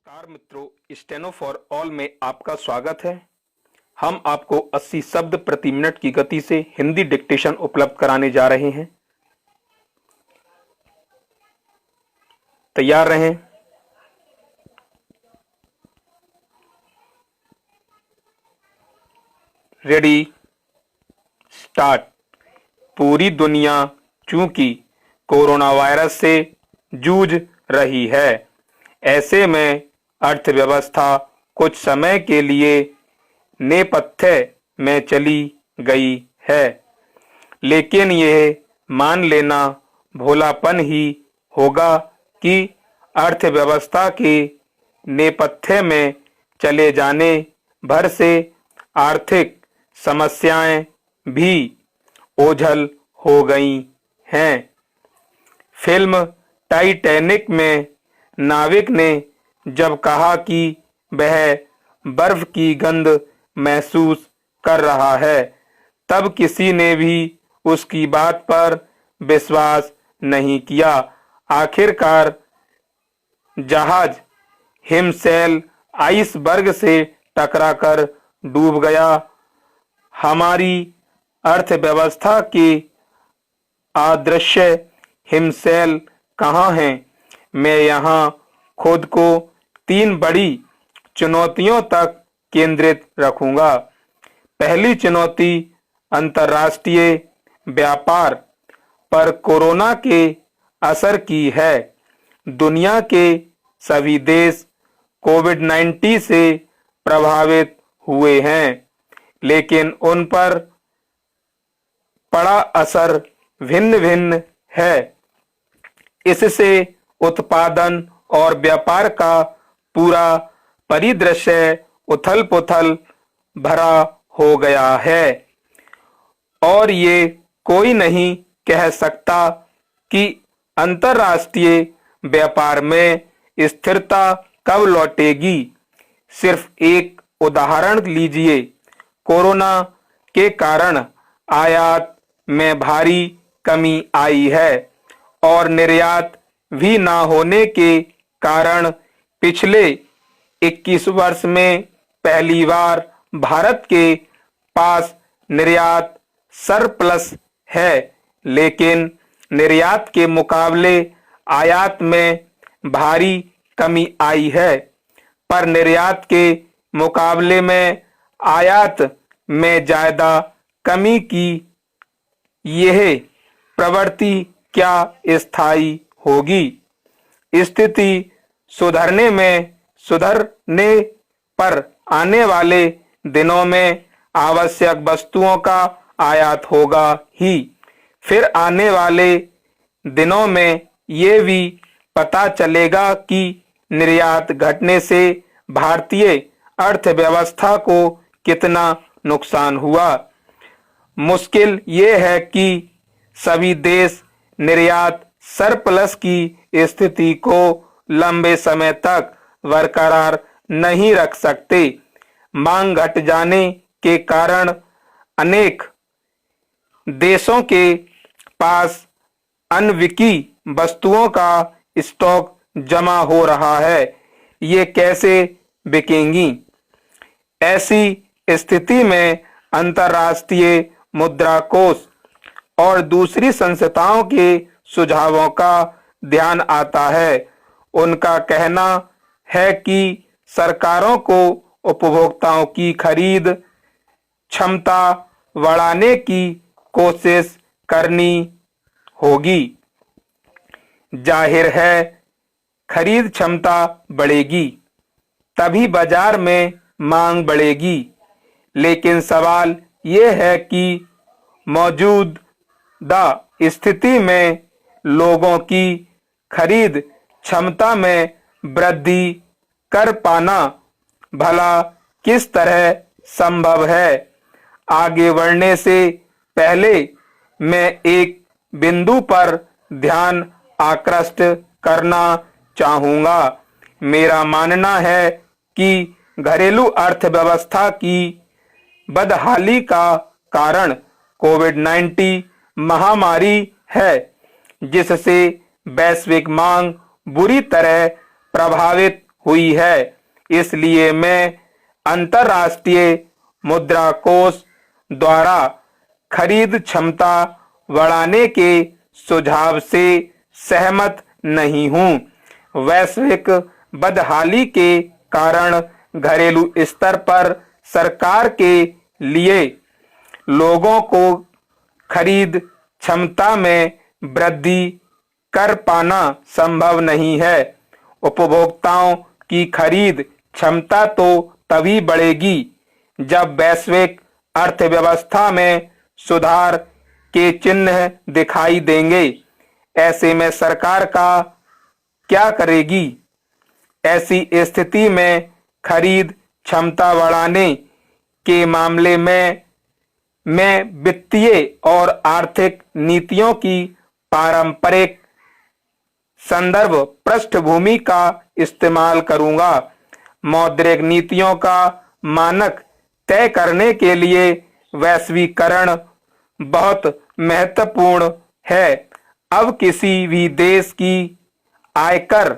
नमस्कार मित्रों, steno for all में आपका स्वागत है। हम आपको 80 शब्द प्रति मिनट की गति से हिंदी डिक्टेशन उपलब्ध कराने जा रहे हैं। तैयार रहें। Ready, start. पूरी दुनिया चूंकि कोरोना वायरस से जूझ रही है, ऐसे में अर्थव्यवस्था कुछ समय के लिए नेपथ्य में चली गई है, लेकिन यह मान लेना भोलापन ही होगा कि अर्थव्यवस्था के नेपथ्य में चले जाने भर से आर्थिक समस्याएं भी ओझल हो गई हैं। फिल्म टाइटैनिक में नाविक ने जब कहा कि वह बर्फ की गंध महसूस कर रहा है, तब किसी ने भी उसकी बात पर विश्वास नहीं किया। आखिरकार जहाज हिमशैल आइसबर्ग से टकराकर डूब गया। हमारी अर्थव्यवस्था के अदृश्य हिमशैल कहाँ हैं? मैं यहाँ खुद को 3 बड़ी चुनौतियों तक केंद्रित रखूंगा। पहली चुनौती अंतर्राष्ट्रीय व्यापार पर कोरोना के असर की है। दुनिया के सभी देश कोविड-19 से प्रभावित हुए हैं, लेकिन उन पर पड़ा असर भिन्न भिन्न है। इससे उत्पादन और व्यापार का पूरा परिदृश्य उथल-पुथल भरा हो गया है, और ये कोई नहीं कह सकता कि अंतर्राष्ट्रीय व्यापार में स्थिरता कब लौटेगी। सिर्फ एक उदाहरण लीजिए। कोरोना के कारण आयात में भारी कमी आई है, और निर्यात भी ना होने के कारण पिछले 21 वर्ष में पहली बार भारत के पास निर्यात सरप्लस है। लेकिन निर्यात के मुकाबले आयात में भारी कमी आई है, पर निर्यात के मुकाबले में आयात में ज्यादा कमी की यह प्रवृत्ति क्या स्थायी होगी? स्थिति सुधरने पर आने वाले दिनों में आवश्यक वस्तुओं का आयात होगा ही। फिर आने वाले दिनों में ये भी पता चलेगा कि निर्यात घटने से भारतीय अर्थव्यवस्था को कितना नुकसान हुआ। मुश्किल ये है कि सभी देश निर्यात सरप्लस की स्थिति को लंबे समय तक बरकरार नहीं रख सकते। मांग घट जाने के कारण अनेक देशों के पास अनबिकी वस्तुओं का स्टॉक जमा हो रहा है। ये कैसे बिकेंगी? ऐसी स्थिति में अंतर्राष्ट्रीय मुद्रा कोष और दूसरी संस्थाओं के सुझावों का ध्यान आता है। उनका कहना है कि सरकारों को उपभोक्ताओं की खरीद क्षमता बढ़ाने की कोशिश करनी होगी। जाहिर है, खरीद क्षमता बढ़ेगी तभी बाजार में मांग बढ़ेगी, लेकिन सवाल ये है कि मौजूदा स्थिति में लोगों की खरीद क्षमता में वृद्धि कर पाना भला किस तरह संभव है? आगे बढ़ने से पहले मैं एक बिंदु पर ध्यान आकृष्ट करना चाहूंगा। मेरा मानना है कि घरेलू अर्थव्यवस्था की बदहाली का कारण कोविड-19 महामारी है, जिससे वैश्विक मांग बुरी तरह प्रभावित हुई है। इसलिए मैं अंतर्राष्ट्रीय मुद्रा कोष द्वारा खरीद क्षमता बढ़ाने के सुझाव से सहमत नहीं हूं। वैश्विक बदहाली के कारण घरेलू स्तर पर सरकार के लिए लोगों को खरीद क्षमता में वृद्धि कर पाना संभव नहीं है। उपभोक्ताओं की खरीद क्षमता तो तभी बढ़ेगी जब वैश्विक अर्थव्यवस्था में सुधार के चिन्ह दिखाई देंगे। ऐसे में सरकार का क्या करेगी? ऐसी स्थिति में खरीद क्षमता बढ़ाने के मामले में मैं वित्तीय और आर्थिक नीतियों की पारंपरिक संदर्भ पृष्ठभूमि का इस्तेमाल करूंगा। मौद्रिक नीतियों का मानक तय करने के लिए वैश्वीकरण बहुत महत्वपूर्ण है। अब किसी भी देश की आयकर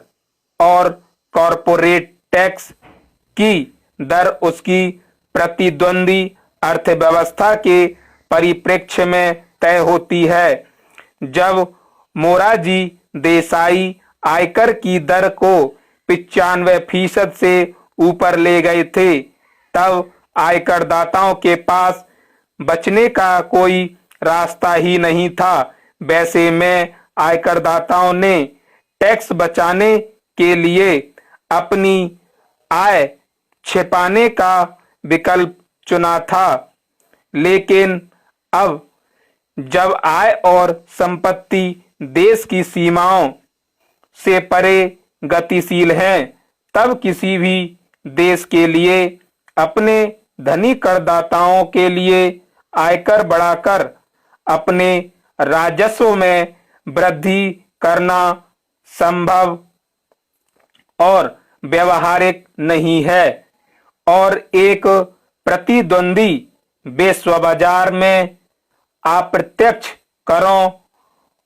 और कॉरपोरेट टैक्स की दर उसकी प्रतिद्वंदी अर्थव्यवस्था के परिप्रेक्ष्य में तय होती है। जब मोरारजी देसाई आयकर की दर को 95% से ऊपर ले गए थे, तब आयकर दाताओं के पास बचने का कोई रास्ता ही नहीं था। वैसे में आयकर दाताओं ने टैक्स बचाने के लिए अपनी आय छिपाने का विकल्प चुना था। लेकिन अब जब आय और संपत्ति देश की सीमाओं से परे गतिशील हैं, तब किसी भी देश के लिए अपने धनी करदाताओं के लिए आयकर बढ़ाकर अपने राजस्व में वृद्धि करना संभव और व्यवहारिक नहीं है। और एक प्रतिद्वंदी विश्व बाजार में अप्रत्यक्ष करों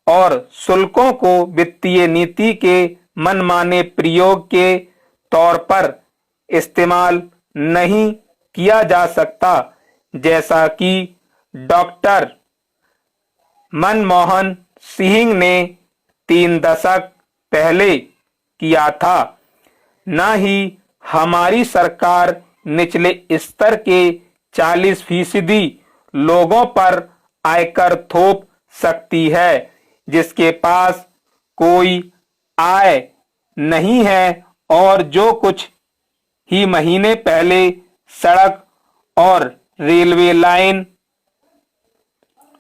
और शुल्कों को वित्तीय नीति के मनमाने प्रयोग के तौर पर इस्तेमाल नहीं किया जा सकता, जैसा कि डॉक्टर मनमोहन सिंह ने 3 दशक पहले किया था। न ही हमारी सरकार निचले स्तर के 40% लोगों पर आयकर थोप सकती है जिसके पास कोई आय नहीं है और जो कुछ ही महीने पहले सड़क और रेलवे लाइन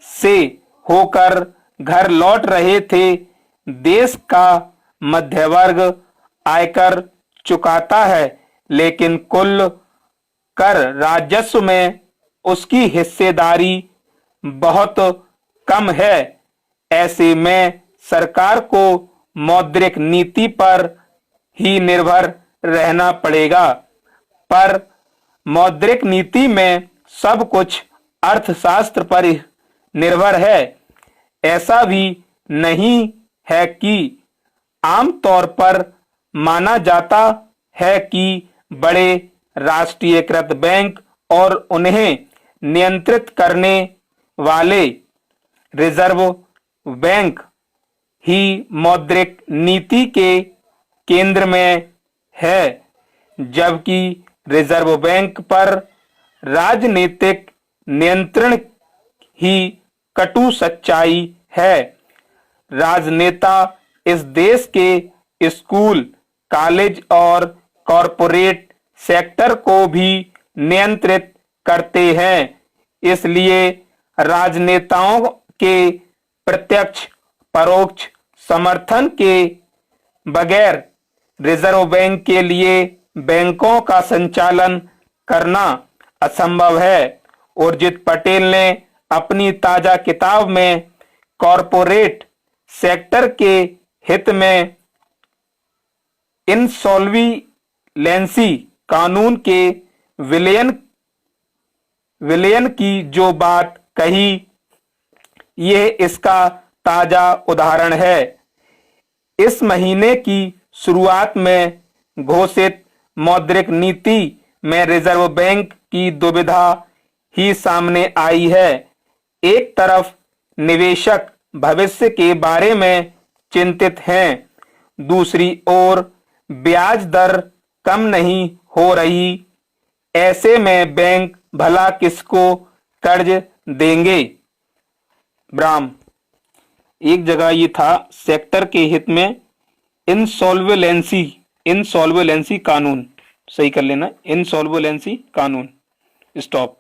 से होकर घर लौट रहे थे। देश का मध्य वर्ग आयकर चुकाता है, लेकिन कुल कर राजस्व में उसकी हिस्सेदारी बहुत कम है। ऐसे में सरकार को मौद्रिक नीति पर ही निर्भर रहना पड़ेगा। पर मौद्रिक नीति में सब कुछ अर्थशास्त्र पर निर्भर है। ऐसा भी नहीं है कि आमतौर पर माना जाता है कि बड़े राष्ट्रीयकृत बैंक और उन्हें नियंत्रित करने वाले रिजर्व बैंक ही मौद्रिक नीति के केंद्र में है, जबकि रिजर्व बैंक पर राजनीतिक नियंत्रण ही कटु सच्चाई है। राजनेता इस देश के स्कूल, कॉलेज और कॉरपोरेट सेक्टर को भी नियंत्रित करते हैं। इसलिए राजनेताओं के प्रत्यक्ष परोक्ष समर्थन के बगैर रिजर्व बैंक के लिए बैंकों का संचालन करना असंभव है। उर्जित पटेल ने अपनी ताजा किताब में कॉरपोरेट सेक्टर के हित में इंसॉल्वेंसी कानून के विलयन की जो बात कही, यह इसका ताजा उदाहरण है। इस महीने की शुरुआत में घोषित मौद्रिक नीति में रिजर्व बैंक की दुविधा ही सामने आई है। एक तरफ निवेशक भविष्य के बारे में चिंतित हैं, दूसरी ओर ब्याज दर कम नहीं हो रही। ऐसे में बैंक भला किसको कर्ज देंगे। ब्राह्म, एक जगह ये था सेक्टर के हित में इंसॉल्वेंसी कानून, सही कर लेना, इंसॉल्वेंसी कानून। स्टॉप।